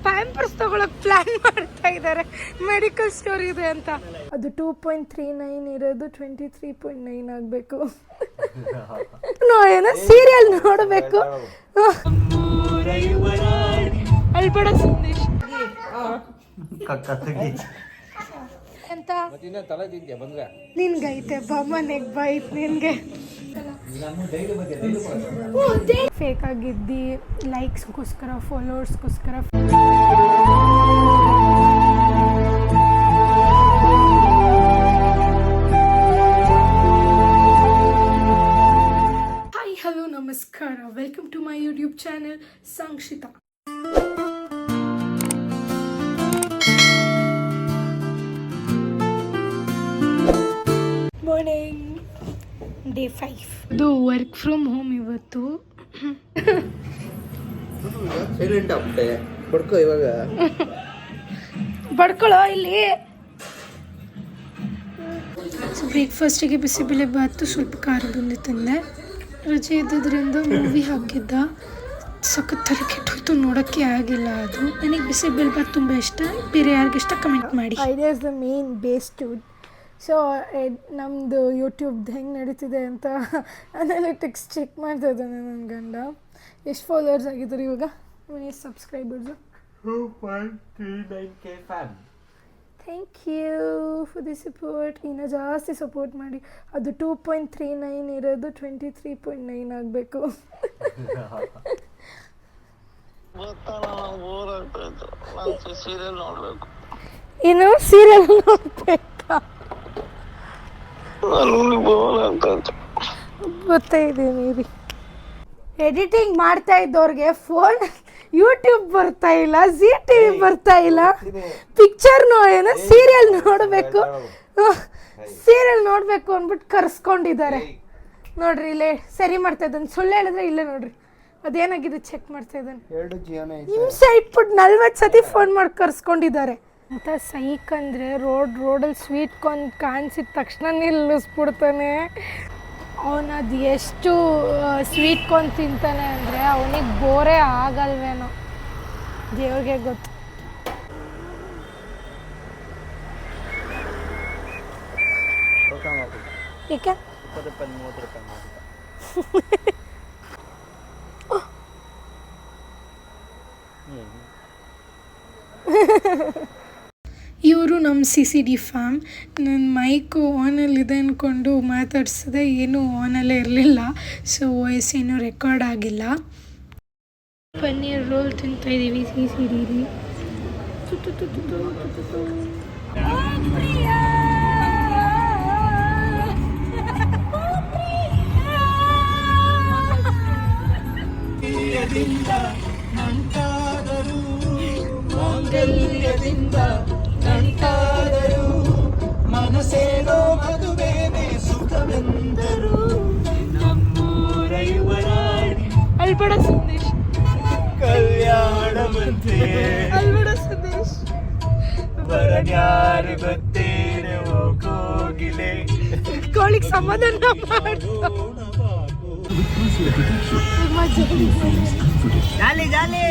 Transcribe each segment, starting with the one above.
Pampers ತಗೊಳಕ್ plan ಮಾಡ್ತಾ ಇದ್ದಾರೆ, ಮೆಡಿಕಲ್ ಸ್ಟೋರ್ ಇದೆ ಅಂತ. ಅದು 2.39 ಇರೋದು 23.9 ಆಗಬೇಕು. ಏನೋ ಸೀರಿಯಲ್ ನೋಡಬೇಕು. ಅಲ್ಬೇಡ ಸಂದೇಶ್ ಅಂತ ನಿನ್ಗೈತೆ ಬಮ್ಮನೆಗ್ ಬೈತ್ ನಿನ್ಗೆ. ಫೇಕ್ ಆಗಿದ್ದಿ ಲೈಕ್ಸ್ಗೋಸ್ಕರ, ಫಾಲೋವರ್ಸ್ಗೋಸ್ಕರ. ಹಾಯ್, ಹಲೋ, ನಮಸ್ಕಾರ. Welcome to my YouTube channel Sankshita. Morning, day 5. ಇದು ವರ್ಕ್ ಫ್ರಮ್ ಹೋಮ್ ಇವತ್ತು. ಸೈಲೆಂಟ್ ಆಗ್ಬಿಟ್ಟೆ, ಬಡ್ಕೋ ಇವಾಗ. ಬಡ್ಕೊಳ್ಳೋ ಇಲ್ಲಿ. ಬ್ರೇಕ್ಫಾಸ್ಟಿಗೆ ಬಿಸಿಬೇಳೆ ಬಾತು, ಸ್ವಲ್ಪ ಖಾರ ಬುಂದಿ ತಂದೆ. ರಜೆ ಇದ್ದದ್ರಿಂದ ಮೂವಿ ಹಾಕಿದ್ದ, ಸಖತ್ತಾಗಿ ಕೆಟ್ಟೋಯ್ತು, ನೋಡೋಕ್ಕೆ ಆಗಿಲ್ಲ. ಅದು ನನಗೆ ಬಿಸಿಬೇಳೆ ಬಾತ್ ತುಂಬ ಇಷ್ಟ. ಬೇರೆ ಯಾರಿಗಿಷ್ಟ ಕಮೆಂಟ್ ಮಾಡಿ. Idea is the main base to. So ನಮ್ಮದು ಯೂಟ್ಯೂಬ್ದು ಹೆಂಗೆ ನಡೀತಿದೆ ಅಂತ ಅನಾಲಿಟಿಕ್ಸ್ ಚೆಕ್ ಮಾಡ್ತಾ ಇದ್ದಾನೆ ನನ್ನ ಗಂಡ. ಎಷ್ಟು ಫಾಲೋವರ್ಸ್ ಆಗಿದ್ದಾರೆ ಇವಾಗ? ಎಷ್ಟು subscribers? 2.39K fan. Thank you for the support. ಇನ್ನೂ ಜಾಸ್ತಿ ಸಪೋರ್ಟ್ ಮಾಡಿ. ಅದು 2.39 ಇರೋದು 23.9 ಆಗಬೇಕು. ಏನು ಸೀರಿಯಲ್ ನೋಡ್ಬೇಕಾ? ಗೊತ್ತಾಯಿದ್ದೀನಿ ರೀ. ಎಡಿಟಿಂಗ್ ಮಾಡ್ತಾ ಇದ್ದವ್ರಿಗೆ ಫೋನ್ ಯೂಟ್ಯೂಬ್ ಬರ್ತಾ ಇಲ್ಲ, ಜಿ ಟಿ ವಿ ಬರ್ತಾ ಇಲ್ಲ. ಪಿಕ್ಚರ್ ಏನೋ ಸೀರಿಯಲ್ ನೋಡಬೇಕು, ಸೀರಿಯಲ್ ನೋಡಬೇಕು ಅಂದ್ಬಿಟ್ಟು ಕರ್ಸ್ಕೊಂಡಿದ್ದಾರೆ. ನೋಡ್ರಿ ಇಲ್ಲೇ ಸರಿ ಮಾಡ್ತಾ ಇದ್ದಾನೆ. ಸುಳ್ಳು ಹೇಳಿದ್ರೆ ಇಲ್ಲೇ ನೋಡ್ರಿ ಅದೇನಾಗಿದೆ ಚೆಕ್ ಮಾಡ್ತಾ ಇದ್ದಾನೆ. ಹಿಂಸೆ ಇಟ್ಬಿಟ್ಟು 40 ಸತಿ ಫೋನ್ ಮಾಡಿ ಕರ್ಸ್ಕೊಂಡಿದ್ದಾರೆ ಅಂತ. ಸೈಕ್ ಅಂದರೆ ರೋಡಲ್ಲಿ ಸ್ವೀಟ್ ಕಾರ್ನ್ ಕಾಣಿಸಿದ ತಕ್ಷಣ ನಿಲ್ಲಿಸ್ಬಿಡ್ತಾನೆ. ಅವನದು ಎಷ್ಟು ಸ್ವೀಟ್ ಕಾರ್ನ್ ತಿಂತಾನೆ ಅಂದರೆ ಅವನಿಗೆ ಬೋರೇ ಆಗಲ್ವೇನೋ, ದೇವ್ರಿಗೆ ಗೊತ್ತು. ಏಕೆ ಇವರು ನಮ್ಮ CCD ಫ್ಯಾಮ್. ನನ್ನ ಮೈಕು ಆನಲ್ಲಿದೆ ಅಂದ್ಕೊಂಡು ಮಾತಾಡ್ಸಿದೆ, ಏನೂ ಆನಲ್ಲೇ ಇರಲಿಲ್ಲ. ಸೊ ವಾಯ್ಸ್ ಏನೂ ರೆಕಾರ್ಡ್ ಆಗಿಲ್ಲ. ಪನ್ನೀರ್ ರೋಲ್ ತಿಂತಾಯಿದ್ದೀವಿ CCD. ಮನಸೇನೋ ಮದುವೆನೇ ಸುಖವೆಂದರು ನಮ್ಮೂರೈವರಾಡಿ. ಅಲ್ಬೇಡ ಸಂದೇಶ್, ಕಲ್ಯಾಣ ಬಂತೆ ಅಲ್ಬೇಡ ಸಂದೇಶ್. ಬರನ್ಯಾರು ಗೊತ್ತೇನೆ ಹೋಗಿಲೆ ಕೋಳಿಗೆ ಸಮಾಧಾನ ಮಾಡು. ಜಾಲಿ ಜಾಲಿ.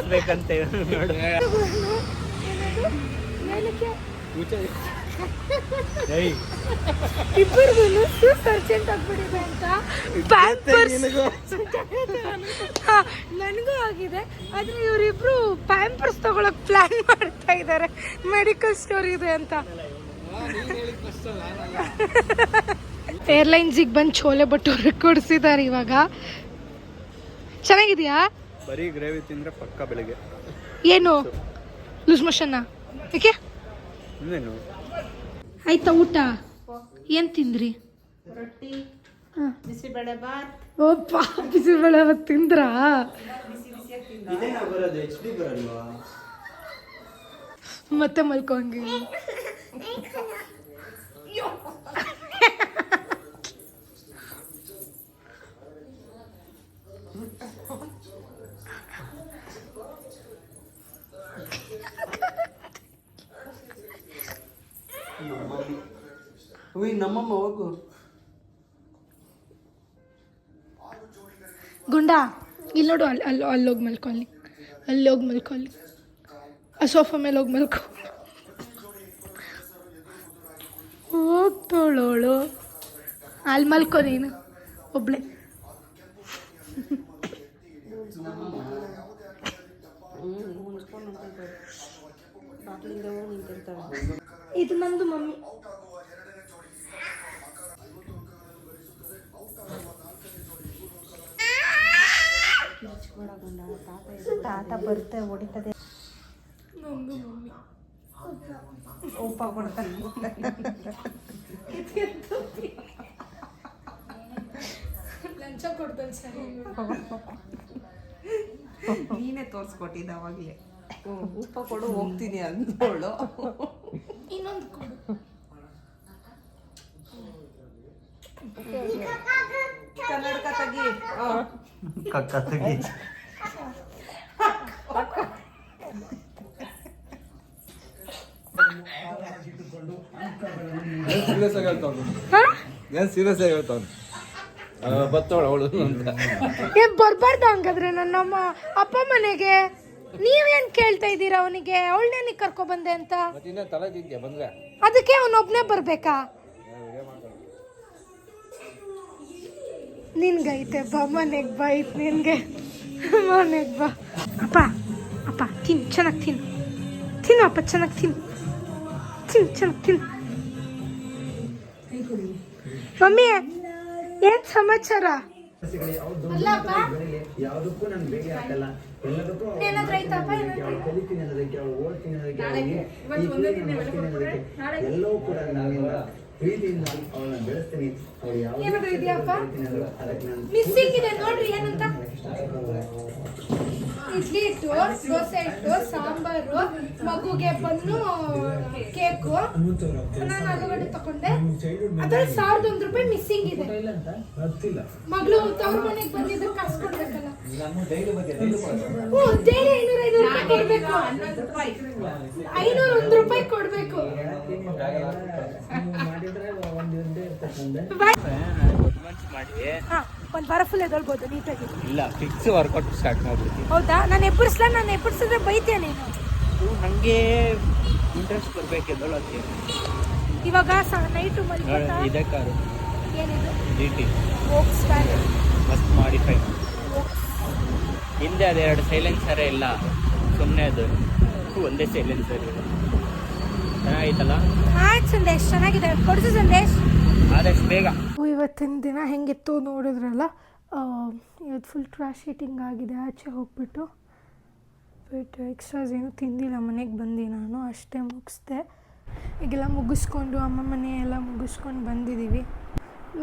ಬೇಕಂತ ಇಬ್ಬರಿಗೂ ಅರ್ಜೆಂಟ್ ಆಗ್ಬಿಟ್ಟಿದೆ ಅಂತ ಪ್ಯಾಂಪರ್ಸ್ ನನಗೂ ಆಗಿದೆ. ಆದರೆ ಇವರಿಬ್ರು ಪ್ಯಾಂಪರ್ಸ್ ತಗೊಳಕ್ ಪ್ಲಾನ್ ಮಾಡ್ತಾ ಇದ್ದಾರೆ, ಮೆಡಿಕಲ್ ಸ್ಟೋರ್ ಇದೆ ಅಂತ. ಏರ್ಲೈನ್ಸಿಗೆ ಬಂದು ಚೋಲೆ ಭಟೂರೆ ಕೊಡಿಸಿದ್ದಾರೆ ಇವಾಗ. ಚೆನ್ನಾಗಿದೆಯಾ? ಬರೀ ಗ್ರೇವಿ ತಿಂದ್ರೆ ಪಕ್ಕ ಬೆಳಿಗ್ಗೆ ಏನು ಲೂಸ್ ಮೋಷನ್ನ? ಏಕೆ? ಇನ್ನೇನು ಆಯ್ತಾ ಊಟ? ಏನು ತಿಂದ್ರಿ? ರೊಟ್ಟಿ, ಬಿಸಿಬೇಳೆ ಬಾತ್. ಓಪ್ಪ, ಬಿಸಿಬೇಳೆ ಬಾತ್ ತಿಂದ್ರಾ? ಮತ್ತೆ ಮಲ್ಕೊಂಗಿ. ಉಯ್ ನಮ್ಮಮ್ಮ ಹೋಗು. ಗುಂಡ ಇಲ್ಲಿ ನೋಡು, ಅಲ್ಲಿ ಹೋಗಿ ಮಲ್ಕೊಳ್ಳಿ, ಅಲ್ಲಿ ಹೋಗಿ ಮಲ್ಕೊಳ್ಳಿ, ಆ ಸೋಫಾ ಮೇಲೆ ಹೋಗಿ ಮಲ್ಕೊ. ಹೋಗ್ತೋಳೋಳು, ಅಲ್ಲಿ ಮಲ್ಕೊ ನೀನು ಒಬ್ಳೆ. ಇದು ನಂದು ಮಮ್ಮಿ. ತಾತ ಬರುತ್ತೆ ಹೊಡಿತದೆ. ನಂದು ಮಮ್ಮಿ ಉಪ್ಪ ಕೊಡ್ತಾನೆ. ಲಂಚ ಕೊಡ್ತಾನೆ ಸರಿ. ನೀನೇ ತೋರಿಸ್ಕೊಟ್ಟಿದ್ದ ಅವಾಗಲೇ. ಉಪ್ಪ ಕೊಡು ಹೋಗ್ತೀನಿ ಅಂದೋಳು. ಇನ್ನೊಂದು ಕೊಡು. ಕನ್ನಡಕ ತೆಗಿ. ಕಕ್ಕ ತೆಗಿ. ಸೀರಿಯಸ್ ಆಗಿ ಹೇಳ್ತಾವ್ನು ಬತ್ತವಳ ಅವಳು ಅಂತ. ಬರ್ಬಾರ್ದು ಹಂಗಾದ್ರೆ ನನ್ನಮ್ಮ ಅಪ್ಪ ಮನೆಗೆ. ನೀವೇನ್ ಕೇಳ್ತಾ ಇದ್ದೀರಾ ಅವನಿಗೆ? ಅವಳನ್ನೇ ಕರ್ಕೊಬಂದೆ ಅಂತ. ಮತ್ತೆ ತಲೆ ತಿಂತೀಯ ಬಂದ್ರೆ ಅದಕ್ಕೆ ಅವನೊಬ್ನೇ ಬರ್ಬೇಕಾ? ನಿನ್ಗೈತೆ ಬಾ ಮನೆಗೆ ಬಾ. ಐತೆ ನಿನ್ಗೆ ಮನೆಗೆ ಬಾ. ಅಪ್ಪ ಅಪ್ಪ ತಿನ್, ಚೆನ್ನಾಗಿ ತಿನ್ನು. ತಿನ್ನು ಅಪ್ಪ, ಚೆನ್ನಾಗಿ ತಿನ್ನು. ಚೆನ್ನಾಗಿ ತಿನ್ನು. ಮಮ್ಮಿ ಏನ್ ಸಮಾಚಾರ? ಯಾವುದಕ್ಕೂ ನಾನು ಬೇಗ ಹಾಕಲ್ಲ. ಏನಾದ್ರೂ ಆಯ್ತಪ್ಪ? ಕಲಿತೀನಿ ಅನ್ನೋದಕ್ಕೆ, ಅವಳು ಓದ್ತೀನಿ ಅನ್ನೋದಕ್ಕೆ, ಎಲ್ಲವೂ ಕೂಡ ನಾನಿಂದ ಪ್ರೀತಿಯಿಂದ ಅವಳನ್ನ ಬೆಳೆಸ್ತೀನಿ. ಅವ್ರು ಏನಾದ್ರೂ ಇದೆಯಪ್ಪ? ಅದಕ್ಕೆ ನಾನು ಮಿಸ್ಸಿಂಗ್ ಇದೆ ನೋಡ್ರಿ. ಏನಂತ? ಇಡ್ಲಿ ಇಟ್ಟು, ದೋಸೆ ಇಟ್ಟು, ಸಾಂಬಾರು, ಮಗುಗೆ ಬನ್ನು, ಕೇಕು. ನಾನು ಆಲೂಗಡ್ಡೆ ತಗೊಂಡೆ. ಅದ್ರಲ್ಲಿ 1001 ರೂಪಾಯಿ ಮಿಸ್ಸಿಂಗ್ ಇದೆ. ಮಗಳು ತವ್ರ ಮನೆಗೆ ಬಂದಿದ್ದು ಕಾಸು ಕೊಡ್ಬೇಕಲ್ಲ. ಹ್ಞೂ, ಡೈಲಿ 500 ರೂಪಾಯಿ ಕೊಡ್ಬೇಕು. 501 ರೂಪಾಯಿ ಕೊಡ್ಬೇಕು. ಒಂದು ವಾರ ಫುಲ್ ಎದೊಳ್ಬೋದು ನೀಟಾಗಿ. ಇಲ್ಲ, ಫಿಕ್ಸ್ ವರ್ಕೌಟ್ ಸ್ಟಾರ್ಟ್ ಮಾಡ್ಬಿಡ್ತೀನಿ. ಹೌದಾ? ನಾನು ಎಬ್ಬರಿಸಿದ್ರೆ ಬೈತೀಯ ನೀನು. ನನಗೆ ಇಂಟ್ರೆಸ್ಟ್ ಬರಬೇಕು ಎದೊಳಕ್ಕೆ. ಇವಾಗ ನೈಟು ಮಲ್ಕೋತಾ. ಇದೇ ಕಾರು ಏನಿದು? GT Volks wagon. ಮಸ್ತ್ ಮಾಡಿಫೈ. ಹಿಂದೆ ಅದು 2 ಸೈಲೆನ್ಸರೇ ಇಲ್ಲ, ಸುಮ್ಮನೆ ಅದು ಒಂದೇ ಸೈಲೆನ್ಸರ್. ಚೆನ್ನಾಗಿತ್ತಲ್ಲ? ಆಯ್ತು ಸಂದೇಶ್, ಚೆನ್ನಾಗಿದೆ. ಕೊಡಿಸು ಸಂದೇಶ್. ಆದಷ್ಟು ಬೇಗ. ಇವತ್ತಿನ ದಿನ ಹೆಂಗಿತ್ತು ನೋಡಿದ್ರಲ್ಲ. ಇವತ್ತು ಫುಲ್ ಟ್ರಾಶ್ ಈಟಿಂಗ್ ಆಗಿದೆ. ಆಚೆ ಹೋಗ್ಬಿಟ್ಟು ಬಟ್ ಎಕ್ಸ್ಟ್ರಾಸ್ ಏನು ತಿಂದಿಲ್ಲ. ಮನೆಗೆ ಬಂದು ನಾನು ಅಷ್ಟೇ ಮುಗಿಸ್ದೆ. ಈಗೆಲ್ಲ ಮುಗಿಸ್ಕೊಂಡು ಅಮ್ಮ ಮನೆ ಎಲ್ಲ ಮುಗಿಸ್ಕೊಂಡು ಬಂದಿದ್ದೀವಿ.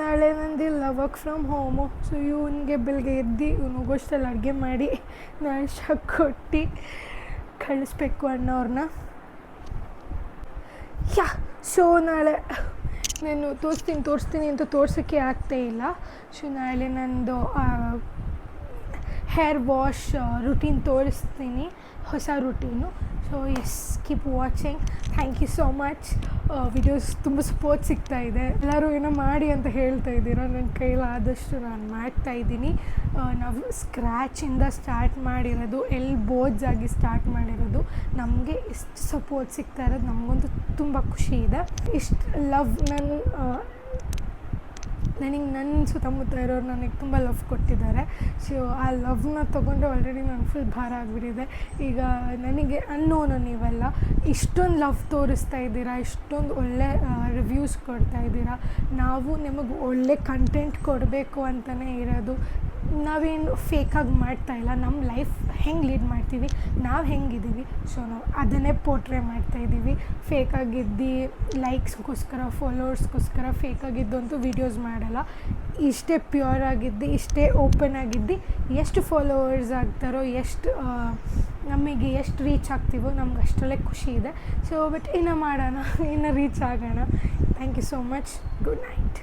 ನಾಳೆ ನಂದಿಲ್ಲ, ವರ್ಕ್ ಫ್ರಮ್ ಹೋಮು. ಸೊ ಇವನಿಗೆ ಬೆಳಗ್ಗೆ ಎದ್ದು ಇವನು ಹೋಗೋಷ್ಟಲ್ಲಿ ಅಡುಗೆ ಮಾಡಿ ನಾಳೆ ಶಾಕ್ ಕೊಟ್ಟು ಕಳಿಸ್ಬೇಕು ಅಣ್ಣವ್ರನ್ನ. ಸೊ ನಾಳೆ ನಾನು ತೋರಿಸ್ತೀನಿ ಅಂತ ತೋರ್ಸೋಕ್ಕೆ ಆಗ್ತಾಯಿಲ್ಲ. ಸೊ ನಾಳೆ ನಂದು ಹೇರ್ ವಾಶ್ ರುಟೀನ್ ತೋರಿಸ್ತೀನಿ, ಹೊಸ routine. So yes, keep watching. Thank you so much. Videos ತುಂಬ ಸಪೋರ್ಟ್ ಸಿಗ್ತಾಯಿದೆ. ಎಲ್ಲರೂ ಏನೋ ಮಾಡಿ ಅಂತ ಹೇಳ್ತಾ ಇದ್ದೀರಾ. ನನ್ನ ಕೈಲಾದಷ್ಟು ನಾನು ಮಾಡ್ತಾಯಿದ್ದೀನಿ. ನಾವು ಸ್ಕ್ರ್ಯಾಚಿಂದ ಸ್ಟಾರ್ಟ್ ಮಾಡಿರೋದು, ಎಲ್ಬೋಸ್ ಆಗಿ ಸ್ಟಾರ್ಟ್ ಮಾಡಿರೋದು. ನಮಗೆ ಇಷ್ಟು ಸಪೋರ್ಟ್ ಸಿಗ್ತಾ ಇರೋದು ನಮಗಂತೂ ತುಂಬ ಖುಷಿ ಇದೆ. ಇಷ್ಟು ಲವ್ ನನಗೆ ನನ್ನ ಸುತ್ತಮುತ್ತ ಇರೋರು ನನಗೆ ತುಂಬ ಲವ್ ಕೊಟ್ಟಿದ್ದಾರೆ. ಸೊ ಆ ಲವ್ನ ತೊಗೊಂಡು ಆಲ್ರೆಡಿ ನಾನು ಫುಲ್ ಭಾರ ಆಗಿಬಿಟ್ಟಿದೆ. ಈಗ ನನಗೆ ಅನ್ನೋನು ನೀವೆಲ್ಲ ಇಷ್ಟೊಂದು ಲವ್ ತೋರಿಸ್ತಾ ಇದ್ದೀರಾ, ಇಷ್ಟೊಂದು ಒಳ್ಳೆ ರಿವ್ಯೂಸ್ ಕೊಡ್ತಾ ಇದ್ದೀರಾ. ನಾವು ನಿಮಗೆ ಒಳ್ಳೆ ಕಂಟೆಂಟ್ ಕೊಡಬೇಕು ಅಂತಲೇ ಇರೋದು. ನಾವೇನು ಫೇಕಾಗಿ ಮಾಡ್ತಾಯಿಲ್ಲ. ನಮ್ಮ ಲೈಫ್ ಹೆಂಗೆ ಲೀಡ್ ಮಾಡ್ತೀವಿ, ನಾವು ಹೆಂಗಿದ್ದೀವಿ, ಸೊ ನಾವು ಅದನ್ನೇ ಪೋರ್ಟ್ರೇ ಮಾಡ್ತಾಯಿದ್ದೀವಿ. ಫೇಕಾಗಿದ್ದು ಲೈಕ್ಸ್ಗೋಸ್ಕರ, ಫಾಲೋವರ್ಸ್ಗೋಸ್ಕರ ಫೇಕಾಗಿದ್ದಂತೂ ವೀಡಿಯೋಸ್ ಮಾಡಲ್ಲ. ಇಷ್ಟೇ ಪ್ಯೂರ್ ಆಗಿದ್ದು, ಇಷ್ಟೇ ಓಪನ್ ಆಗಿದ್ದು, ಎಷ್ಟು ಫಾಲೋವರ್ಸ್ ಆಗ್ತಾರೋ, ಎಷ್ಟು ನಮಗೆ ಎಷ್ಟು ರೀಚ್ ಆಗ್ತೀವೋ ನಮ್ಗೆ ಅಷ್ಟರಲ್ಲೇ ಖುಷಿ ಇದೆ. ಸೊ ಬಟ್ ಇನ್ನೂ ಮಾಡೋಣ, ಇನ್ನೂ ರೀಚ್ ಆಗೋಣ. Thank you so much. Good night.